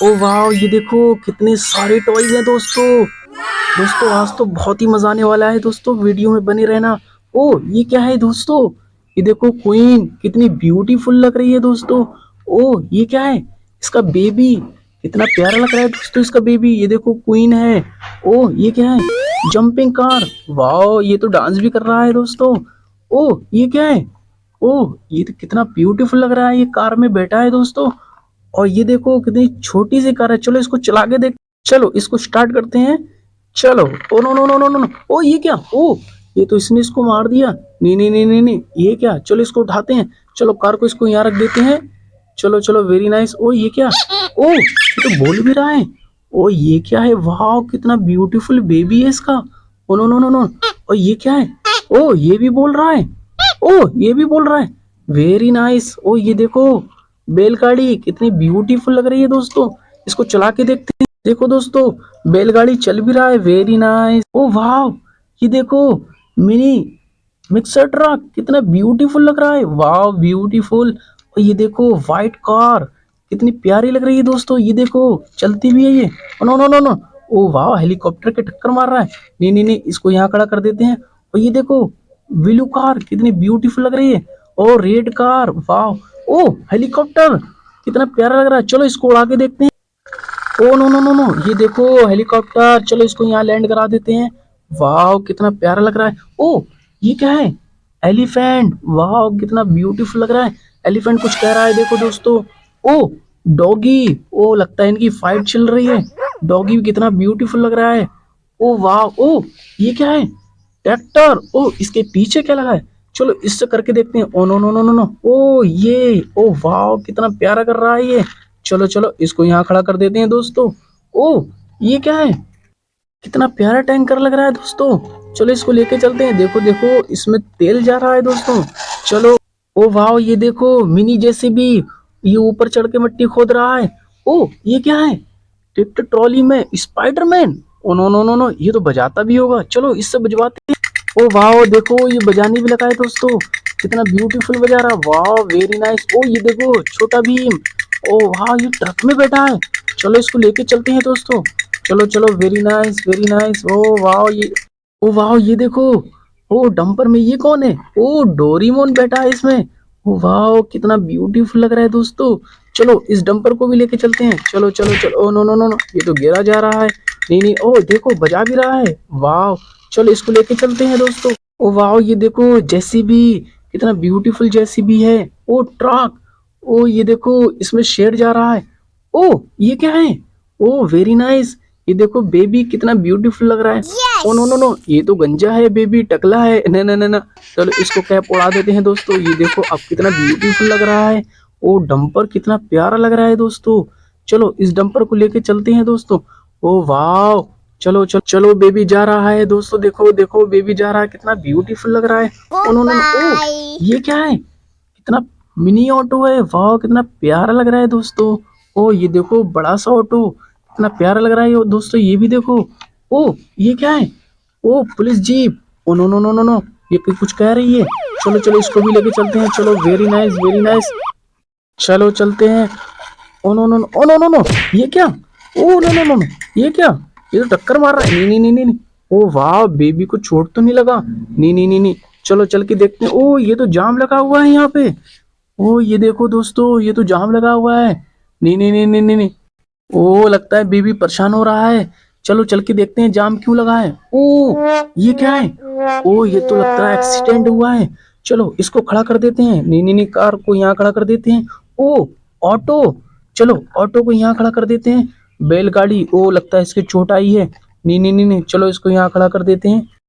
ओ वाह, ये देखो कितने सारे टॉयज हैं दोस्तों। दोस्तों आज तो बहुत ही मजा आने वाला है दोस्तों, वीडियो में बने रहना। ओ ये क्या है दोस्तों? ये देखो क्वीन कितनी ब्यूटीफुल लग रही है दोस्तों। ओ ये क्या है? इसका बेबी कितना प्यारा लग रहा है दोस्तों, इसका बेबी। ये देखो क्वीन है। ओ ये क्या है? Jumping car. वाह, ये तो डांस भी कर रहा है दोस्तों। ओ ये क्या है? ओ ये तो कितना ब्यूटीफुल लग रहा है, ये कार में बैठा है दोस्तों। और ये देखो कितनी छोटी सी कार है। चलो इसको चला के देख। चलो इसको स्टार्ट करते हैं। चलो। Oh no no no no no no. ओ ये क्या? ओ ये तो इसने इसको मार दिया। नहीं नहीं नहीं नहीं नहीं, ये क्या? चलो इसको उठाते हैं। चलो कार को इसको यहाँ रख देते हैं। चलो चलो, वेरी नाइस। ओ ये क्या? ओ ये तो बोल भी रहा है। ओ ये क्या है? वाह, कितना ब्यूटीफुल बेबी है इसका। Oh no no no no. और ये क्या है? ओ ये भी बोल रहा है। ओ ये भी बोल रहा है। Very nice. ओ ये देखो बैलगाड़ी कितनी ब्यूटीफुल लग रही है दोस्तों। इसको चला के देखते हैं। देखो दोस्तों, बैलगाड़ी चल भी रहा है। Very nice. ओ वाह, ये देखो मिनी मिक्सर ट्रक कितना ब्यूटीफुल लग रहा है। वाह ब्यूटीफुल। और ये देखो व्हाइट कार कितनी प्यारी लग रही है दोस्तों। ये देखो चलती भी है ये। No no no no. ओ वाह, हेलीकॉप्टर के टक्कर मार रहा है। नहीं नहीं नहीं, इसको यहाँ खड़ा कर देते हैं। और ये देखो ब्लू कार कितनी ब्यूटीफुल लग रही है। और रेड कार, वाह। ओ हेलीकॉप्टर कितना प्यारा लग रहा है। चलो इसको उड़ा के देखते हैं। Oh no no no no, ये देखो हेलीकॉप्टर। चलो इसको यहाँ लैंड करा देते हैं। वाह कितना प्यारा लग रहा है। ओ ये क्या है? एलिफेंट। वाह कितना ब्यूटीफुल लग रहा है। एलिफेंट कुछ कह रहा है, देखो दोस्तों। ओ डॉगी। ओ लगता है इनकी फाइट चल रही है। डॉगी भी कितना ब्यूटीफुल लग रहा है। ओ वाह। ओ ये क्या है? ट्रैक्टर। ओ इसके पीछे क्या लगा है? चलो इससे करके देखते हैं। Oh no no no no no. ओ ये, ओ वाह कितना प्यारा कर रहा है ये। चलो चलो इसको यहाँ खड़ा कर देते हैं दोस्तों। ओ ये क्या है? कितना प्यारा टैंकर लग रहा है दोस्तों। चलो इसको लेके चलते हैं। देखो देखो इसमें तेल जा रहा है दोस्तों। चलो। ओ वाह, ये देखो मिनी जेसीबी, ये ऊपर चढ़ के मिट्टी खोद रहा है। ओ ये क्या है? ट्रैक्टर ट्रॉली में Spiderman. Oh no no no no, ये तो बजाता भी होगा। चलो इससे बजवाते हैं। ओ वाह देखो, ये बजाने भी लगा है दोस्तों। कितना ब्यूटीफुल बजा रहा। वाह वेरी नाइस। ओ ये देखो छोटा भीम। ओ वाह, ये ट्रक में बैठा है। चलो इसको लेके चलते हैं दोस्तों। चलो चलो, वेरी नाइस वेरी नाइस। ओ वाह ये, ओ वाह ये देखो। ओ डंपर में ये कौन है? ओ डोरीमोन बैठा है इसमें। ओ वाह कितना ब्यूटीफुल लग रहा है दोस्तों। चलो इस डंपर को भी लेके चलते हैं। चलो चलो चलो। Oh no no no no, ये तो गिरा जा रहा है। नहीं नहीं, ओ देखो बजा भी रहा है। वाह, चलो इसको लेके चलते हैं दोस्तों। ओ वाह, ये देखो जेसीबी कितना ब्यूटीफुल जेसीबी है। ओ ट्रक। ओ ये देखो इसमें शेर जा रहा है। ओ ये क्या है? ओ वेरी नाइस। ये देखो बेबी कितना ब्यूटीफुल लग रहा है। ओ नो नो नो, ये तो गंजा है, बेबी टकला है। न न न न। चलो इसको कैप उड़ा देते हैं दोस्तों। ये देखो अब कितना ब्यूटीफुल लग रहा है। ओ डंपर कितना प्यारा लग रहा है दोस्तों। चलो इस डंपर को लेके चलते हैं दोस्तों। ओ वाह, चलो चलो चलो, बेबी जा रहा है दोस्तों। देखो देखो बेबी जा रहा है, कितना ब्यूटीफुल लग रहा है। Oh no no no. ओ ये क्या है? कितना मिनी ऑटो है। वाह कितना प्यारा लग रहा है दोस्तों। ओ ये देखो बड़ा सा ऑटो कितना प्यारा लग रहा है दोस्तों। ये भी देखो। ओ ये क्या है? ओ police jeep. Oh no no no no no, ये कुछ कह रही है। चलो चलो इसको भी लेके चलते हैं। चलो वेरी नाइस वेरी नाइस। चलो चलते हैं। Oh no no no, oh no no no, ये क्या? Oh no no no no, ये क्या? ये तो टक्कर मार रहा है। नहीं नहीं नहीं नहीं नहीं। ओ वाह, बेबी को चोट तो नहीं लगा? नहीं नहीं नहीं नहीं। चलो चल के देखते हैं। ओ ये तो जाम लगा हुआ है यहाँ पे। ओ ये देखो दोस्तों, ये तो जाम लगा हुआ है। नहीं नहीं नहीं नहीं नहीं नहीं। ओ लगता है बेबी परेशान हो रहा है। चलो चल के देखते हैं जाम क्यों लगा है। ओ ये क्या है? ओ ये तो लगता है एक्सीडेंट हुआ है। चलो इसको खड़ा कर देते हैं। नहीं नहीं नहीं, कार को यहाँ खड़ा कर देते हैं। ओ ऑटो। चलो ऑटो को यहाँ खड़ा कर देते हैं। बैलगाड़ी, ओ लगता है इसके चोट आई है। नहीं नहीं नहीं नहीं, चलो इसको यहाँ खड़ा कर देते हैं।